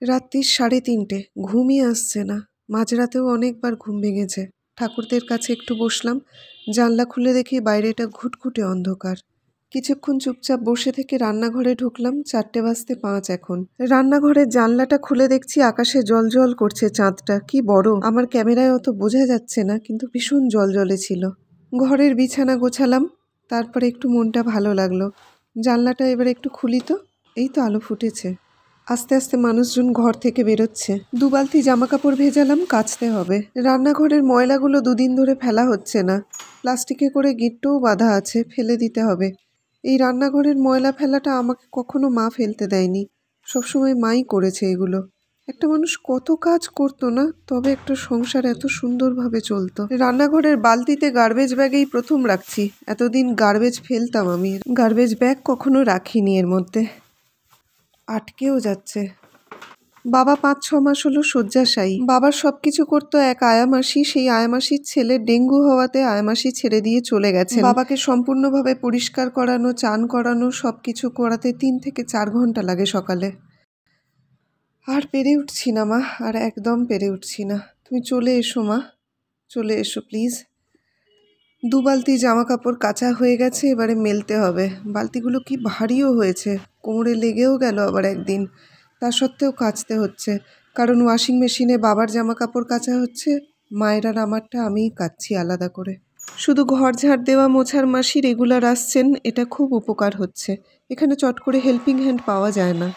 রাত্রি 3:30, ঘুমই আসছে না। মাঝরাতেও অনেকবার ঘুম ভেঙেছে। ঠাকুরদের কাছে একটু বসলাম, জানলা খুলে দেখি বাইরেটা ঘুটঘুটে অন্ধকার। কিছুক্ষণ চুপচাপ বসে থেকে রান্নাঘরে ঢুকলাম। 4:05 এখন। রান্নাঘরের জানলাটা খুলে দেখছি আকাশে জলজল করছে চাঁদটা। কি বড়! আমার ক্যামেরায় অত বোঝা যাচ্ছে না, কিন্তু ভীষণ জলজলে ছিল। ঘরের বিছানা গোছালাম, তারপরে একটু মনটা ভালো লাগলো। জানলাটা এবার একটু খুলি তো। এই তো আলো ফুটেছে। আস্তে আস্তে মানুষজন ঘর থেকে বেরোচ্ছে। 2 বালতি জামাকাপড় ভেজালাম, কাচতে হবে। রান্নাঘরের ময়লাগুলো 2 দিন ধরে ফেলা হচ্ছে না। প্লাস্টিকে করে গিঁটও বাঁধা আছে, ফেলে দিতে হবে। এই রান্নাঘরের ময়লা ফেলাটা আমাকে কখনো মা ফেলতে দেয়নি, সবসময় মাই করেছে এগুলো। একটা মানুষ কত কাজ করতো না, তবে একটা সংসার এত সুন্দরভাবে চলতো। রান্নাঘরের বালতিতে গার্বেজ ব্যাগেই প্রথম রাখছি। এতদিন গার্বেজ ফেলতাম আমি, গার্বেজ ব্যাগ কখনো রাখিনি এর মধ্যে। আটকেও যাচ্ছে। বাবা 5-6 মাস হলো শয্যাশায়ী। বাবার সবকিছু করতো এক আয়ামাসি। সেই আয়ামাসির ছেলে ডেঙ্গু হওয়াতে আয়ামাসি ছেড়ে দিয়ে চলে গেছেন। বাবাকে সম্পূর্ণভাবে পরিষ্কার করানো, চান করানো, সবকিছু করাতে 3 থেকে 4 ঘন্টা লাগে সকালে। আর পেরে উঠছি না মা, আর একদম পেরে উঠছি না। তুমি চলে এসো মা, চলে এসো প্লিজ। 2 বালতি জামা কাপড় কাচা হয়ে গেছে, এবারে মেলতে হবে। বালতিগুলো কি ভারীও হয়েছে, কোমরে লেগেও গেল আবার একদিন। তা সত্ত্বেও কাচতে হচ্ছে, কারণ ওয়াশিং মেশিনে বাবার জামা কাপড় কাচা হচ্ছে, মায়ের আর আমারটা আমিই কাচ্ছি আলাদা করে। শুধু ঘর ঝাড় দেওয়া মোছার মাসি রেগুলার আসছেন, এটা খুব উপকার হচ্ছে। এখানে চট করে হেল্পিং হ্যান্ড পাওয়া যায় না।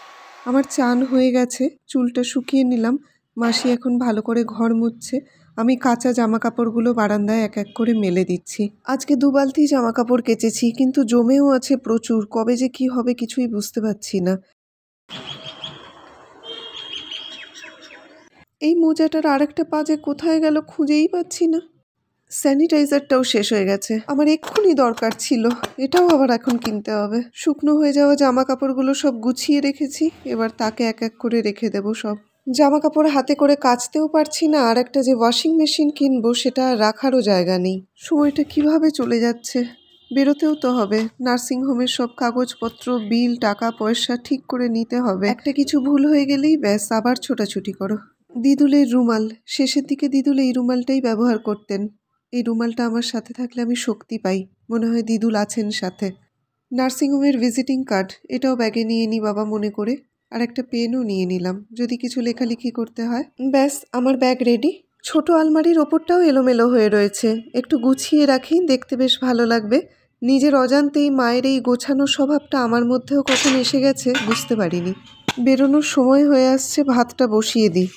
আমার চান হয়ে গেছে, চুলটা শুকিয়ে নিলাম। মাসি এখন ভালো করে ঘর মুছছে। আমি কাঁচা জামা কাপড়গুলো বারান্দায় এক এক করে মেলে দিচ্ছি। আজকে 2 বালতি জামা কাপড় কেচেছি, কিন্তু জমেও আছে প্রচুর। কবে যে কি হবে কিছুই বুঝতে পারছি না। এই মোজাটার আরেকটা পা যে কোথায় গেল খুঁজেই পাচ্ছি না। স্যানিটাইজারটাও শেষ হয়ে গেছে, আমার এক্ষুনি দরকার ছিল। এটাও আবার এখন কিনতে হবে। শুকনো হয়ে যাওয়া জামা কাপড়গুলো সব গুছিয়ে রেখেছি, এবার তাকে এক এক করে রেখে দেবো সব। জামা কাপড় হাতে করে কাচতেও পারছি না, আর একটা যে ওয়াশিং মেশিন কিনবো সেটা রাখারও জায়গা নেই। সময়টা কিভাবে চলে যাচ্ছে। বেরোতেও তো হবে। নার্সিংহোমের সব কাগজপত্র, বিল, টাকা পয়সা ঠিক করে নিতে হবে। একটা কিছু ভুল হয়ে গেলেই ব্যাস, আবার ছোটাছুটি করো। দিদুলের রুমাল, শেষের দিকে দিদুল এই রুমালটাই ব্যবহার করতেন। এই রুমালটা আমার সাথে থাকলে আমি শক্তি পাই, মনে হয় দিদুল আছেন সাথে। নার্সিংহোমের ভিজিটিং কার্ড, এটাও ব্যাগে নিয়ে নিই বাবা মনে করে। আর একটা পেনও নিয়ে নিলাম, যদি কিছু লেখালেখি করতে হয়। ব্যাস, আমার ব্যাগ রেডি। ছোট আলমারির ওপরটাও এলোমেলো হয়ে রয়েছে, একটু গুছিয়ে রাখি, দেখতে বেশ ভালো লাগবে। নিজের অজান্তেই মায়ের এই গোছানো স্বভাবটা আমার মধ্যেও কখন এসে গেছে বুঝতে পারিনি। বেরোনোর সময় হয়ে আসছে, ভাতটা বসিয়ে দিই।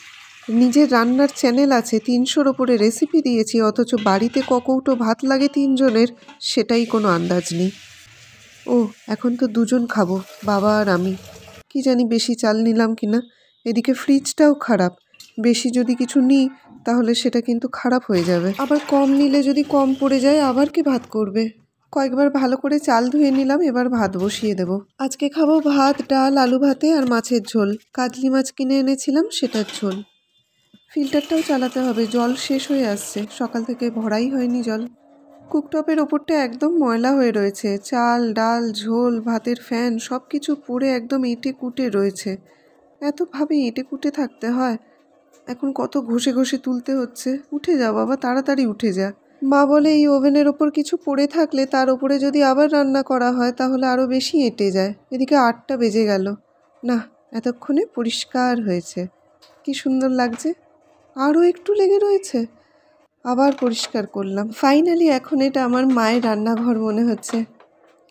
নিজের রান্নার চ্যানেল আছে, 300-র ওপরে রেসিপি দিয়েছি, অথচ বাড়িতে কৌটো ভাত লাগে 3 জনের, সেটাই কোনো আন্দাজ নেই। ও, এখন তো 2 জন খাবো, বাবা আর আমি। কি জানি বেশি চাল নিলাম কিনা। এদিকে ফ্রিজটাও খারাপ, বেশি যদি কিছু নিই তাহলে সেটা কিন্তু খারাপ হয়ে যাবে। আবার কম নিলে যদি কম পড়ে যায়, আবার কে ভাত করবে। কয়েকবার ভালো করে চাল ধুয়ে নিলাম, এবার ভাত বসিয়ে দেব। আজকে খাবো ভাত, ডাল, আলু ভাতে আর মাছের ঝোল। কাজলি মাছ কিনে এনেছিলাম, সেটার ঝোল। ফিল্টারটাও চালাতে হবে, জল শেষ হয়ে আসছে, সকাল থেকে ভরাই হয়নি জল। কুকটপের ওপরটা একদম ময়লা হয়ে রয়েছে, চাল, ডাল, ঝোল, ভাতের ফ্যান সব কিছু পুড়ে একদম এঁটে কুটে রয়েছে। এতভাবে এঁটে কুটে থাকতে হয়, এখন কত ঘষে ঘষে তুলতে হচ্ছে। উঠে যা বাবা, তাড়াতাড়ি উঠে যা। মা বলে এই ওভেনের ওপর কিছু পড়ে থাকলে তার ওপরে যদি আবার রান্না করা হয় তাহলে আরও বেশি এঁটে যায়। এদিকে 8টা বেজে গেল, না এতক্ষণে পরিষ্কার হয়েছে, কি সুন্দর লাগছে। আরও একটু লেগে রয়েছে, আবার পরিষ্কার করলাম। ফাইনালি এখন এটা আমার মায়ের রান্নাঘর মনে হচ্ছে।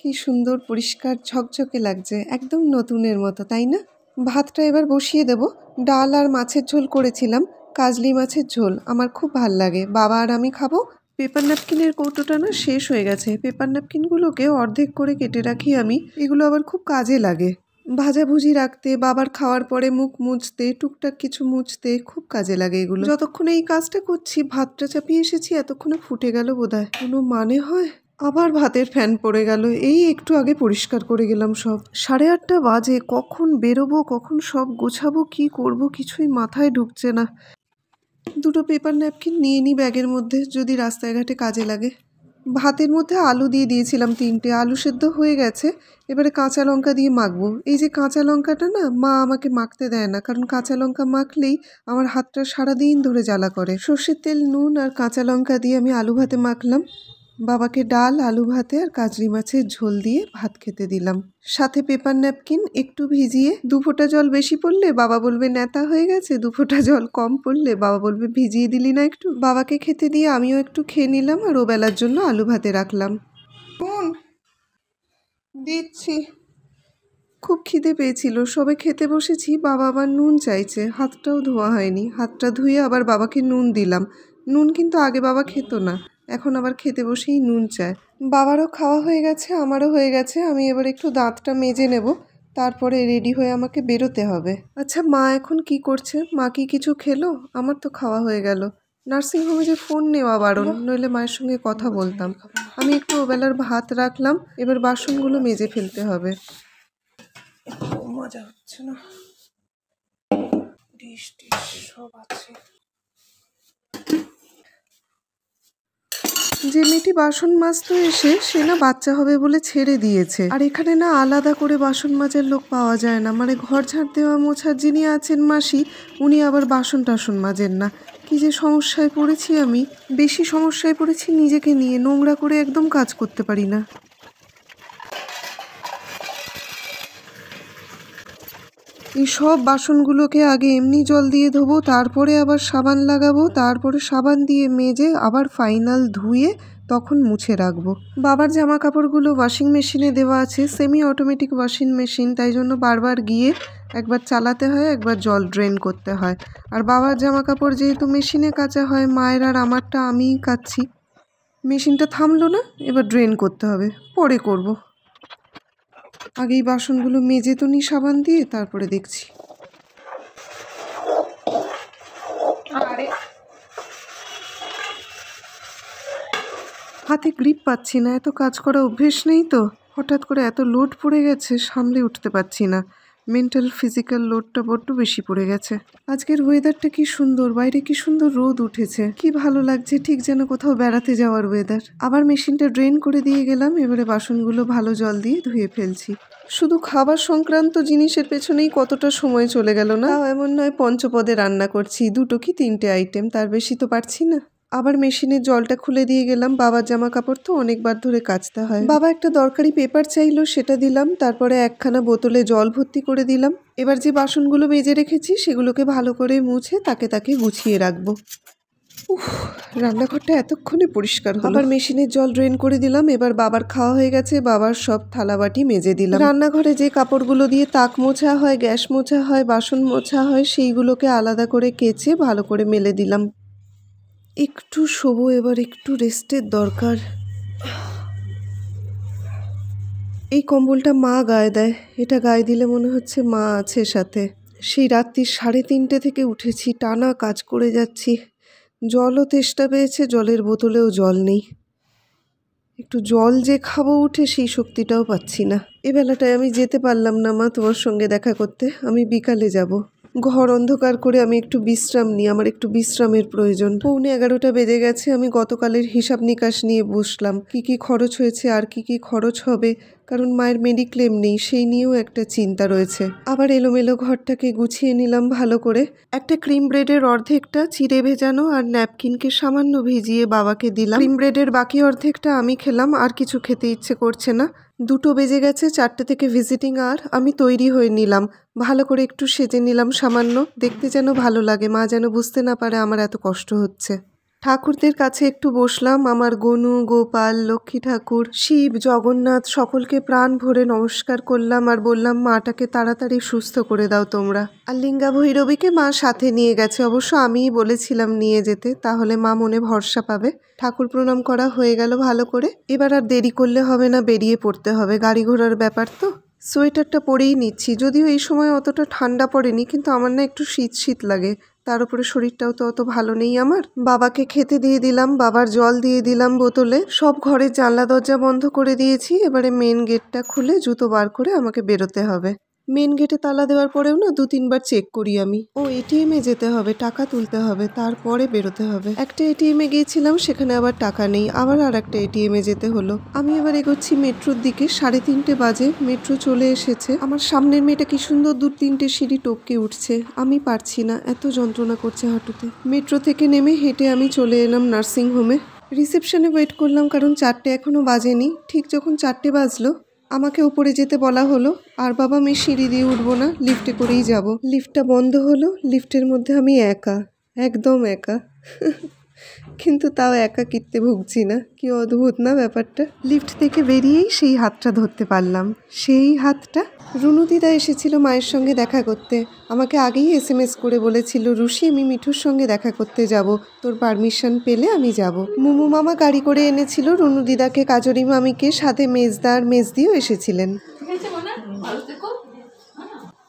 কি সুন্দর পরিষ্কার ঝকঝকে লাগছে, একদম নতুনের মতো, তাই না? ভাতটা এবার বসিয়ে দেব। ডাল আর মাছের ঝোল করেছিলাম, কাজলি মাছের ঝোল, আমার খুব ভাল লাগে। বাবা আর আমি খাবো। পেপার ন্যাপকিনের কৌটোটা না শেষ হয়ে গেছে, পেপার ন্যাপকিনগুলোকে অর্ধেক করে কেটে রাখি আমি, এগুলো আবার খুব কাজে লাগে। ভাজাভুজি রাখতে, বাবার খাওয়ার পরে মুখ মুছতে, টুকটাক কিছু মুছতে খুব কাজে লাগে এগুলো। যতক্ষণ এই কাজটা করছি ভাতটা চাপিয়ে এসেছি, এতক্ষণে ফুটে গেল বোধহয়। কোনো মানে হয়? আবার ভাতের ফ্যান পড়ে গেল, এই একটু আগে পরিষ্কার করে গেলাম সব। 8:30 বাজে, কখন বেরোবো, কখন সব গোছাবো, কি করব কিছুই মাথায় ঢুকছে না। 2টো পেপার ন্যাপকিন নিয়ে নিই ব্যাগের মধ্যে, যদি রাস্তায় ঘাটে কাজে লাগে। ভাতের মধ্যে আলু দিয়ে দিয়েছিলাম 3টে, আলু সেদ্ধ হয়ে গেছে। এবারে কাঁচা লঙ্কা দিয়ে মাখবো। এই যে কাঁচা লঙ্কাটা না মা আমাকে মাখতে দেয় না, কারণ কাঁচা লঙ্কা মাখলেই আমার হাতটা সারাদিন ধরে জ্বালা করে। সর্ষের তেল, নুন আর কাঁচা লঙ্কা দিয়ে আমি আলু ভাতে মাখলাম। বাবাকে ডাল, আলু ভাতে আর কাজলি মাছের ঝোল দিয়ে ভাত খেতে দিলাম। সাথে পেপার ন্যাপকিন একটু ভিজিয়ে, 2 ফোঁটা জল বেশি পড়লে বাবা বলবে নেতা হয়ে গেছে, 2 ফোঁটা জল কম পড়লে বাবা বলবে ভিজিয়ে দিলি না একটু। বাবাকে খেতে দিয়ে আমিও একটু খেয়ে নিলাম আর ও বেলার জন্য আলু ভাতে রাখলাম। দিচ্ছি। খুব খিদে পেয়েছিল, সবে খেতে বসেছি, বাবা আবার নুন চাইছে। হাতটাও ধোয়া হয়নি, হাতটা ধুয়ে আবার বাবাকে নুন দিলাম। নুন কিন্তু আগে বাবা খেত না, এখন আবার খেতে বসেই নুন চায়। বাবারও খাওয়া হয়ে গেছে, আমারও হয়ে গেছে। আমি এবার একটু দাঁতটা মেজে নেব, তারপরে রেডি হয়ে আমাকে বেরোতে হবে। আচ্ছা, মা এখন কি করছে? মা কি কিছু খেলো? আমার তো খাওয়া হয়ে গেল। নার্সিংহোমে যে ফোন নেওয়া বারণ, নইলে মায়ের সঙ্গে কথা বলতাম। আমি একটু ওবেলার ভাত রাখলাম, এবার বাসনগুলো মেজে ফেলতে হবে। মজা হচ্ছে না, ডিশ সব আছে। যে মেয়েটি বাসন মাজতো এসে, সে না বাচ্চা হবে বলে ছেড়ে দিয়েছে। আর এখানে না আলাদা করে বাসন মাজার লোক পাওয়া যায় না, মানে ঘর ঝাড় দেওয়া মোছার যিনি আছেন মাসি, উনি আবার বাসন টাসন মাজেন না। কি যে সমস্যায় পড়েছি আমি, বেশি সমস্যায় পড়েছি নিজেকে নিয়ে। নোংরা করে একদম কাজ করতে পারি না। এই সব বাসনগুলোকে আগে এমনি জল দিয়ে ধোবো, তারপরে আবার সাবান লাগাবো, তারপরে সাবান দিয়ে মেজে আবার ফাইনাল ধুয়ে তখন মুছে রাখবো। বাবার জামা কাপড়গুলো ওয়াশিং মেশিনে দেওয়া আছে, সেমি অটোমেটিক ওয়াশিং মেশিন, তাই জন্য বারবার গিয়ে একবার চালাতে হয়, একবার জল ড্রেন করতে হয়। আর বাবার জামা কাপড় যেহেতু মেশিনে কাচা হয়, মায়ের আর আমারটা আমিই কাচ্ছি। মেশিনটা থামলো না, এবার ড্রেন করতে হবে, পরে করব। আগেই বাসনগুলো মেজে তো নি সাবান দিয়ে, তারপরে দেখছি। হাতে গ্রিপ পাচ্ছি না, এত কাজ করা অভ্যেস নেই তো। হঠাৎ করে এত লোড পড়ে গেছে, সামলে উঠতে পারছি না। মেন্টাল ফিজিক্যাল লোডটা বড্ড বেশি পড়ে গেছে। আজকের ওয়েদারটা কি সুন্দর, বাইরে কি সুন্দর রোদ উঠেছে, কি ভালো লাগছে, ঠিক যেন কোথাও বেড়াতে যাওয়ার ওয়েদার। আবার মেশিনটা ড্রেন করে দিয়ে গেলাম, এবারে বাসনগুলো ভালো জল দিয়ে ধুয়ে ফেলছি। শুধু খাবার সংক্রান্ত জিনিসের পেছনেই কতটা সময় চলে গেল না। তাও এমন নয় পঞ্চপদে রান্না করছি, 2 কি 3টে আইটেম, তার বেশি তো পারছি না। আবার মেশিনের জলটা খুলে দিয়ে গেলাম, বাবার জামা কাপড় তো অনেকবার ধরে কাচতে হয়। বাবা একটা দরকারি পেপার চাইলো, সেটা দিলাম, তারপরে একখানা বোতলে জল ভর্তি করে দিলাম। এবার যে বাসনগুলো মেজে রেখেছি সেগুলোকে ভালো করে মুছে তাকে তাকে গুছিয়ে রাখবো। রান্নাঘরটা এতক্ষণে পরিষ্কার হলো। আবার মেশিনের জল ড্রেন করে দিলাম। এবার বাবার খাওয়া হয়ে গেছে, বাবার সব থালাবাটি মেজে দিলাম। রান্নাঘরে যে কাপড়গুলো দিয়ে তাক মোছা হয়, গ্যাস মোছা হয়, বাসন মোছা হয়, সেইগুলোকে আলাদা করে কেচে ভালো করে মেলে দিলাম। একটু শোবো, এবার একটু রেস্টের দরকার। এই কম্বলটা মা গায়ে দেয়, এটা গায়ে দিলে মনে হচ্ছে মা আছে সাথে। সেই রাত্রি 3:30 থেকে উঠেছি, টানা কাজ করে যাচ্ছি। জলও তেষ্টা পেয়েছে, জলের বোতলেও জল নেই। একটু জল যে খাবো উঠে, সেই শক্তিটাও পাচ্ছি না। এ বেলাটায় আমি যেতে পারলাম না মা তোমার সঙ্গে দেখা করতে, আমি বিকালে যাব। ঘর অন্ধকার করে আমি একটু বিশ্রাম নিই, আমার একটু বিশ্রামের প্রয়োজন। 11:15 বেজে গেছে। আমি গতকালের হিসাব নিকাশ নিয়ে বসলাম, কি কি খরচ হয়েছে আর কি কি খরচ হবে, কারণ মায়ের মেডিক্লেম নেই, সেই নিয়েও একটা চিন্তা রয়েছে। আবার এলোমেলো ঘরটাকে গুছিয়ে নিলাম ভালো করে। একটা ক্রিম ব্রেডের অর্ধেকটা চিড়ে ভেজানো আর ন্যাপকিনকে সামান্য ভিজিয়ে বাবাকে দিলাম। ক্রিম ব্রেডের বাকি অর্ধেকটা আমি খেলাম, আর কিছু খেতে ইচ্ছে করছে না। 2 বেজে গেছে, 4টে থেকে ভিজিটিং আর। আমি তৈরি হয়ে নিলাম, ভালো করে একটু সেজে নিলাম সামান্য, দেখতে যেন ভালো লাগে, মা যেন বুঝতে না পারে আমার এত কষ্ট হচ্ছে। ঠাকুরদের কাছে একটু বসলাম, আমার গনু, গোপাল, লক্ষ্মী ঠাকুর, শিব, জগন্নাথ সকলকে প্রাণ ভরে নমস্কার করলাম আর বললাম মাটাকে তাড়াতাড়ি সুস্থ করে দাও তোমরা। আর লিঙ্গা ভৈরবীকে মা সাথে নিয়ে গেছে, অবশ্য আমিই বলেছিলাম নিয়ে যেতে, তাহলে মা মনে ভরসা পাবে। ঠাকুর প্রণাম করা হয়ে গেল ভালো করে। এবার আর দেরি করলে হবে না, বেরিয়ে পড়তে হবে, গাড়ি ঘোড়ার ব্যাপার তো। সোয়েটারটা পরেই নিচ্ছি, যদিও এই সময় অতটা ঠান্ডা পড়েনি, কিন্তু আমার না একটু শীত শীত লাগে। তার উপরে শরীরটাও তো অত ভালো নেই আমার। বাবাকে খেতে দিয়ে দিলাম, বাবার জল দিয়ে দিলাম বোতলে। সব ঘরের জানলা দরজা বন্ধ করে দিয়েছি। এবারে মেন গেটটা খুলে জুতো বার করে আমাকে বেরোতে হবে। মেন গেটে তালা দেওয়ার পরেও না 2-3 বার চেক করি আমি। ও এটিএমে যেতে হবে, টাকা তুলতে হবে, তারপরে বেরোতে হবে। একটা এটিএমে গিয়েছিলাম, সেখানে আবার টাকা নেই, আবার আর একটা এটিএমে যেতে হলো। আমি এবার এগোচ্ছি মেট্রোর দিকে। 3:30 বাজে, মেট্রো চলে এসেছে। আমার সামনের মেয়েটা কি সুন্দর 2-3টে সিঁড়ি টপকে উঠছে, আমি পারছি না, এত যন্ত্রণা করছে হাঁটুতে। মেট্রো থেকে নেমে হেঁটে আমি চলে এলাম নার্সিং হোমে। রিসেপশনে ওয়েট করলাম, কারণ 4টে এখনো বাজেনি। ঠিক যখন 4টে বাজলো আমাকে উপরে যেতে বলা হলো, আর বাবা মেয়ে সিঁড়ি দিয়ে উঠবো না, লিফটে করেই যাব। লিফটটা বন্ধ হলো, লিফটের মধ্যে আমি একা, একদম একা। কিন্তু তাও একাকিত্বে ভুগছি না, কি অদ্ভুত না ব্যাপারটা। লিফট থেকে বেরিয়েই সেই হাতটা ধরতে পারলাম, সেই হাতটা। রুনু দিদা এসেছিল মায়ের সঙ্গে দেখা করতে। আমাকে আগেই এসএমএস করে বলেছিল, রুশি আমি মিঠুর সঙ্গে দেখা করতে যাব, তোর পারমিশন পেলে আমি যাব। মুমু মামা গাড়ি করে এনেছিল রুনু দিদাকে, কাজরি মামিকে, সাথে মেজদা আর মেজদিও এসেছিলেন।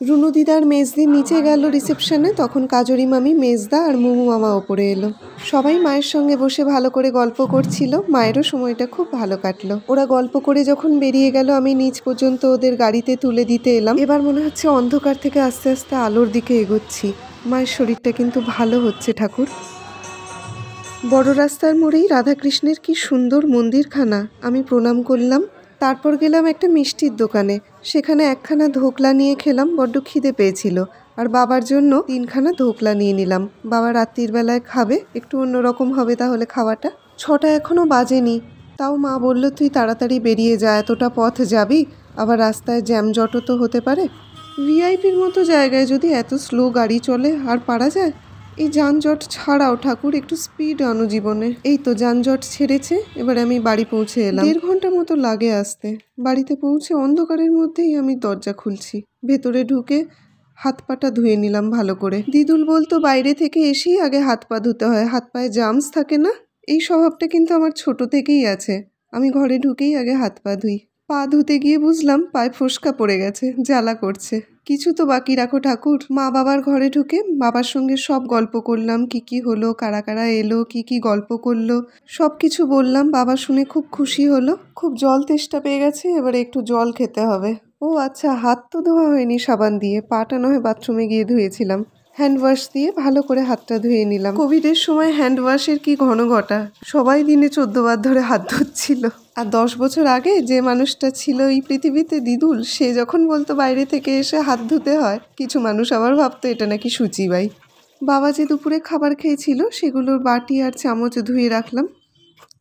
রুনু দিদার মেজদি নিচে গেল রিসেপশনে, তখন কাজরি মামি, মেজদা আর মুমু মামা ওপরে এলো। সবাই মায়ের সঙ্গে বসে ভালো করে গল্প করছিল, মায়েরও সময়টা খুব ভালো কাটলো। ওরা গল্প করে যখন বেরিয়ে গেল, আমি নিচ পর্যন্ত ওদের গাড়িতে তুলে দিতে এলাম। এবার মনে হচ্ছে অন্ধকার থেকে আস্তে আস্তে আলোর দিকে এগোচ্ছি। মায়ের শরীরটা কিন্তু ভালো হচ্ছে ঠাকুর। বড় রাস্তার মোড়েই রাধাকৃষ্ণের কি সুন্দর মন্দিরখানা। আমি প্রণাম করলাম, তারপর গেলাম একটা মিষ্টির দোকানে। সেখানে 1খানা ধোকলা নিয়ে খেলাম, বড্ড খিদে পেয়েছিল। আর বাবার জন্য 3খানা ধোকলা নিয়ে নিলাম। বাবা রাত্রির বেলায় খাবে, একটু অন্যরকম হবে তাহলে খাওয়াটা। 6টা এখনও বাজেনি, তাও মা বলল তুই তাড়াতাড়ি বেরিয়ে যা, এতটা পথ যাবি, আবার রাস্তায় জ্যামজটও তো হতে পারে। ভিআইপির মতো জায়গায় যদি এত স্লো গাড়ি চলে, আর পারা যায়? এই যানজট ছাড়াও ঠাকুর একটু স্পিড আনো জীবনে। এই তো যানজট ছেড়েছে, এবার আমি বাড়ি পৌঁছে এলাম। 1.5 ঘন্টা মতো লাগে আসতে। বাড়িতে পৌঁছে অন্ধকারের মধ্যেই আমি দরজা খুলছি। ভেতরে ঢুকে হাত পাটা ধুয়ে নিলাম ভালো করে। দিদুল বলতো বাইরে থেকে এসেই আগে হাত পা ধুতে হয়, হাত পায়ে জার্মস থাকে না। এই স্বভাবটা কিন্তু আমার ছোট থেকেই আছে। আমি ঘরে ঢুকেই আগে হাত পা ধুই। পা ধুতে গিয়ে বুঝলাম পায়ে ফোস্কা পড়ে গেছে, জ্বালা করছে। কিছু তো বাকি রাখো ঠাকুর। মা বাবার ঘরে ঢুকে বাবার সঙ্গে সব গল্প করলাম, কি কি হলো, কারা কারা এলো, কি কি গল্প করলো, সব কিছু বললাম। বাবা শুনে খুব খুশি হলো। খুব জল তেষ্টা পেয়ে গেছে, এবারে একটু জল খেতে হবে। ও আচ্ছা, হাত তো ধোয়া হয়নি সাবান দিয়ে, পাটা নয় বাথরুমে গিয়ে ধুয়েছিলাম। হ্যান্ড ওয়াশ দিয়ে ভালো করে হাতটা ধুয়ে নিলাম। কোভিডের সময় হ্যান্ড ওয়াশের কি ঘন ঘটা, সবাই দিনে 14 বার ধরে হাত ধুচ্ছিল। আর 10 বছর আগে যে মানুষটা ছিল এই পৃথিবীতে, দিদুল, সে যখন বলতো বাইরে থেকে এসে হাত ধুতে হয়, কিছু মানুষ আবার ভাবতো এটা নাকি শুচিবাই। বাবা যে দুপুরে খাবার খেয়েছিল সেগুলোর বাটি আর চামচ ধুয়ে রাখলাম।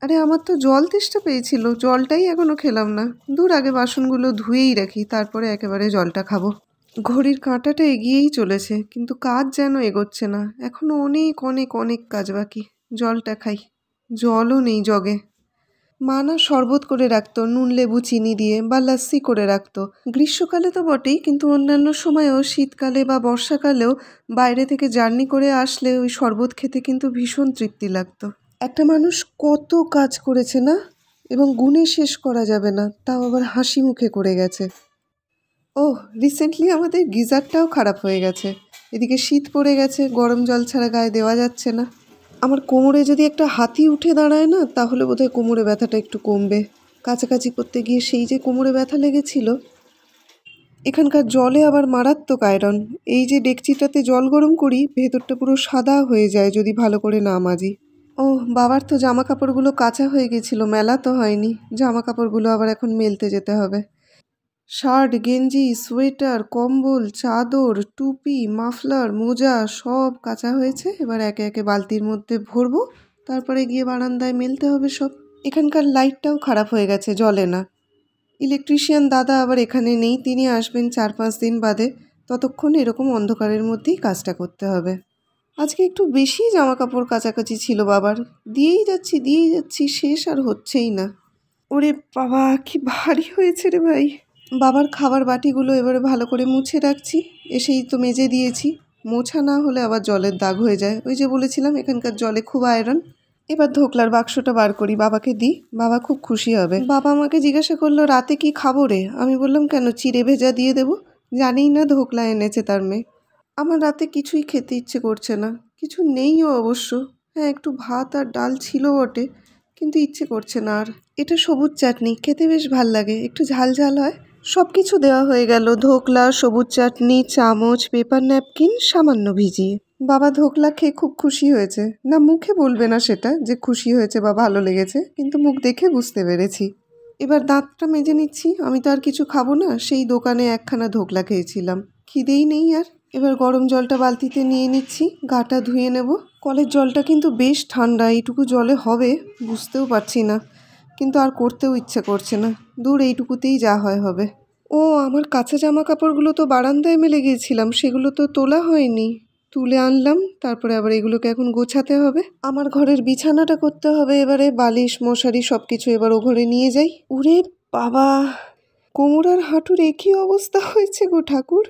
আরে আমার তো জল তেষ্টা পেয়েছিল, জলটাই এখনো খেলাম না। দূর, আগে বাসনগুলো ধুয়েই রাখি, তারপরে একেবারে জলটা খাবো। ঘড়ির কাঁটাটা এগিয়েই চলেছে, কিন্তু কাজ যেন এগোচ্ছে না। এখনো অনেক অনেক অনেক কাজ বাকি। জলটা খাই, জলও নেই জগে। মা না শরবত করে রাখতো নুন লেবু চিনি দিয়ে, বা লাস্সি করে রাখতো। গ্রীষ্মকালে তো বটেই, কিন্তু অন্যান্য সময়ও, শীতকালে বা বর্ষাকালেও বাইরে থেকে জার্নি করে আসলে ওই শরবত খেতে কিন্তু ভীষণ তৃপ্তি লাগতো। একটা মানুষ কত কাজ করেছে না, এবং গুণে শেষ করা যাবে না, তাও আবার হাসি মুখে করে গেছে। ওহ, রিসেন্টলি আমাদের গিজারটাও খারাপ হয়ে গেছে। এদিকে শীত পড়ে গেছে, গরম জল ছাড়া গায়ে দেওয়া যাচ্ছে না। আমার কোমরে যদি একটা হাতি উঠে দাঁড়ায় না, তাহলে বোধহয় কোমরে ব্যথাটা একটু কমবে। কাছাকাছি করতে গিয়ে সেই যে কোমরে ব্যথা লেগেছিল। এখানকার জলে আবার মারাত্মক আয়রন। এই যে ডেকচিটাতে জল গরম করি, ভেতরটা পুরো সাদা হয়ে যায় যদি ভালো করে না মাজি। ও, বাবার তো জামা কাপড়গুলো কাঁচা হয়ে গেছিল, মেলা তো হয়নি। জামা কাপড়গুলো আবার এখন মেলতে যেতে হবে। শার্ট, গেঞ্জি, সোয়েটার, কম্বল, চাদর, টুপি, মাফলার, মোজা সব কাচা হয়েছে। এবার একে একে বালতির মধ্যে ভরবো, তারপরে গিয়ে বারান্দায় মেলতে হবে সব। এখানকার লাইটটাও খারাপ হয়ে গেছে, জ্বলে না। ইলেকট্রিশিয়ান দাদা আবার এখানে নেই, তিনি আসবেন 4-5 দিন বাদে। ততক্ষণ এরকম অন্ধকারের মধ্যেই কাজটা করতে হবে। আজকে একটু বেশি জামা কাপড় কাচাকাচি ছিল বাবার, দিয়েই যাচ্ছি, শেষ আর হচ্ছেই না। ওরে বাবা, কি ভারী হয়েছে রে ভাই। বাবার খাবার বাটিগুলো এবারে ভালো করে মুছে রাখছি, এসেই তো মেজে দিয়েছি। মোছা না হলে আবার জলের দাগ হয়ে যায়। ওই যে বলেছিলাম এখানকার জলে খুব আয়রন। এবার ধোকলার বাক্সটা বার করি, বাবাকে দিই, বাবা খুব খুশি হবে। বাবা আমাকে জিজ্ঞাসা করলো রাতে কি খাবো রে। আমি বললাম কেন, চিড়ে ভেজা দিয়ে দেবো। জানেই না ধোকলা এনেছে তার মেয়ে। আমার রাতে কিছুই খেতে ইচ্ছে করছে না, কিছু নেইও অবশ্য। হ্যাঁ, একটু ভাত আর ডাল ছিল বটে, কিন্তু ইচ্ছে করছে না আর। এটা সবুজ চাটনি, খেতে বেশ ভাল লাগে, একটু ঝাল ঝাল হয়। সব কিছু দেওয়া হয়ে গেল, ধোকলা, সবুজ চাটনি, চামচ, পেপার ন্যাপকিন, সামান্য ভিজিয়ে। বাবা ধোকলা খেয়ে খুব খুশি হয়েছে। না, মুখে বলবে না সেটা যে খুশি হয়েছে বা ভালো লেগেছে, কিন্তু মুখ দেখে বুঝতে পেরেছি। এবার দাঁতটা মেজে নিচ্ছি। আমি তো আর কিছু খাবো না, সেই দোকানে একখানা ধোকলা খেয়েছিলাম, খিদেই নেই আর। এবার গরম জলটা বালতিতে নিয়ে নিচ্ছি, গাটা ধুয়ে নেব। কলের জলটা কিন্তু বেশ ঠান্ডা, এইটুকু জলে হবে বুঝতেও পারছি না, কিন্তু আর করতেও ইচ্ছে করছে না। দূর, এইটুকুতেই যা হয় হবে। ও, আমার কাঁচা জামা কাপড়গুলো তো বারান্দায় মেলে গিয়েছিলাম, সেগুলো তো তোলা হয়নি। তুলে আনলাম, তারপরে আবার এগুলোকে এখন গোছাতে হবে। আমার ঘরের বিছানাটা করতে হবে এবারে, বালিশ মশারি সব কিছু এবার ও ঘরে নিয়ে যাই। উরে বাবা, কোমর আর হাঁটুর একই অবস্থা হয়েছে গো ঠাকুর।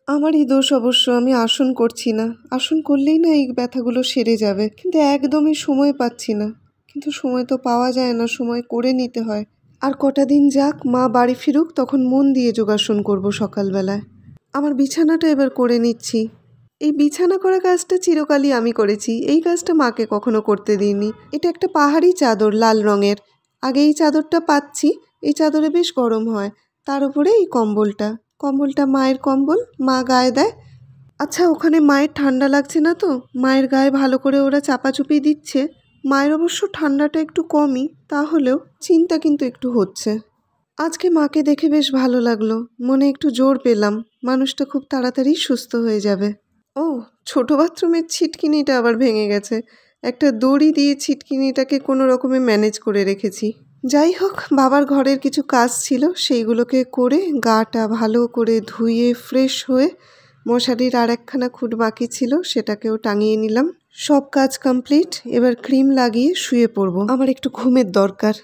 আমারই দোষ অবশ্য, আমি আসন করছি না। আসন করলেই না এই ব্যথাগুলো সেরে যাবে, কিন্তু একদমই সময় পাচ্ছি না। কিন্তু সময় তো পাওয়া যায় না, সময় করে নিতে হয়। আর কটা দিন যাক, মা বাড়ি ফিরুক, তখন মন দিয়ে যোগাসন করব সকালবেলায়। আমার বিছানাটা এবার করে নিচ্ছি। এই বিছানা করা কাজটা চিরকালই আমি করেছি, এই কাজটা মাকে কখনো করতে দিইনি। এটা একটা পাহাড়ি চাদর, লাল রঙের। আগে এই চাদরটা পাচ্ছি, এই চাদরে বেশ গরম হয়। তার উপরে এই কম্বলটা, কম্বলটা মায়ের কম্বল, মা গায়ে দেয়। আচ্ছা, ওখানে মায়ের ঠান্ডা লাগছে না তো? মায়ের গায়ে ভালো করে ওরা চাপাচুপি দিচ্ছে। মায়ের অবশ্য ঠান্ডাটা একটু কমই, তাহলেও চিন্তা কিন্তু একটু হচ্ছে। আজকে মাকে দেখে বেশ ভালো লাগলো, মনে একটু জোর পেলাম, মানুষটা খুব তাড়াতাড়ি সুস্থ হয়ে যাবে। ও, ছোট বাথরুমের ছিটকিনিটা আবার ভেঙে গেছে। একটা দড়ি দিয়ে ছিটকিনিটাকে কোনো রকমে ম্যানেজ করে রেখেছি। যাই হোক, বাবার ঘরের কিছু কাজ ছিল, সেইগুলোকে করে গাটা ভালো করে ধুয়ে ফ্রেশ হয়ে, মশারির আর একখানা খুঁট বাকি ছিল সেটাকেও টাঙিয়ে নিলাম। সব কাজ কমপ্লিট, এবার ক্রিম লাগিয়ে শুয়ে পড়বো, আমার একটু ঘুমের দরকার।